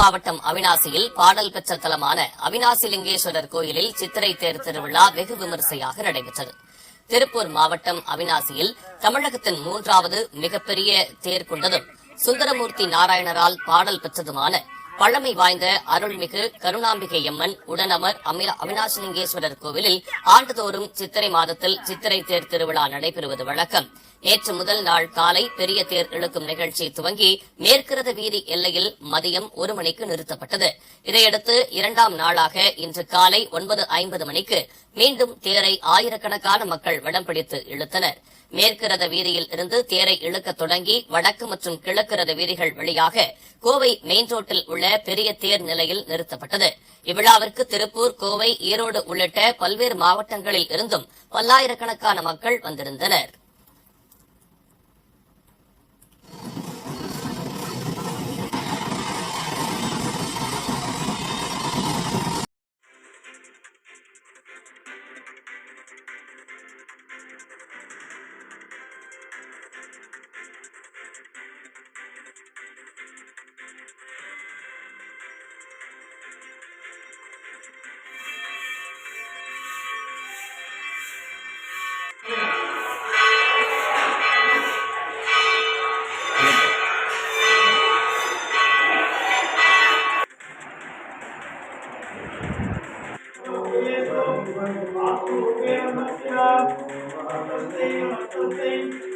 மாவட்டம் அவிநாசியில் பாடல் பெற்ற தலமான அவிநாசி லிங்கேஸ்வரர் கோயிலில் சித்திரை தேர் திருவிழா வெகு விமரிசையாக நடைபெற்றது. திருப்பூர் மாவட்டம் அவிநாசியில் தமிழகத்தின் 3வது மிகப்பெரிய தேர் கொண்டதும் சுந்தரமூர்த்தி நாராயணரால் பாடல் பெற்றதுமான பழமை வாய்ந்த அருள்மிகு கருணாம்பிகை அம்மன் உடனமர் அவிநாசிலிங்கேஸ்வரர் கோவிலில் ஆண்டுதோறும் சித்திரை மாதத்தில் சித்திரை தேர் திருவிழா நடைபெறுவது வழக்கம். நேற்று முதல் நாள் காலை பெரிய தேர் இழுக்கும் நிகழ்ச்சி துவங்கி மேற்கிரத வீதி எல்லையில் மதியம் 1 மணிக்கு நிறுத்தப்பட்டது. இதையடுத்து 2ஆம் நாளாக இன்று காலை 9:50 மணிக்கு மீண்டும் தேரை ஆயிரக்கணக்கான மக்கள் வடம் பிடித்து இழுத்தனர். மேற்கு ரத வீதியில் இருந்து தேரை இழுக்க தொடங்கி வடக்கு மற்றும் கிழக்கு ரத வீதிகள் வழியாக கோவை மெயின் ரோட்டில் உள்ள பெரிய தேர் நிலையில் நிறுத்தப்பட்டது. இவ்விழாவிற்கு திருப்பூர், கோவை, ஈரோடு உள்ளிட்ட பல்வேறு மாவட்டங்களில் இருந்தும் பல்லாயிரக்கணக்கான மக்கள் வந்திருந்தனர். Thank you.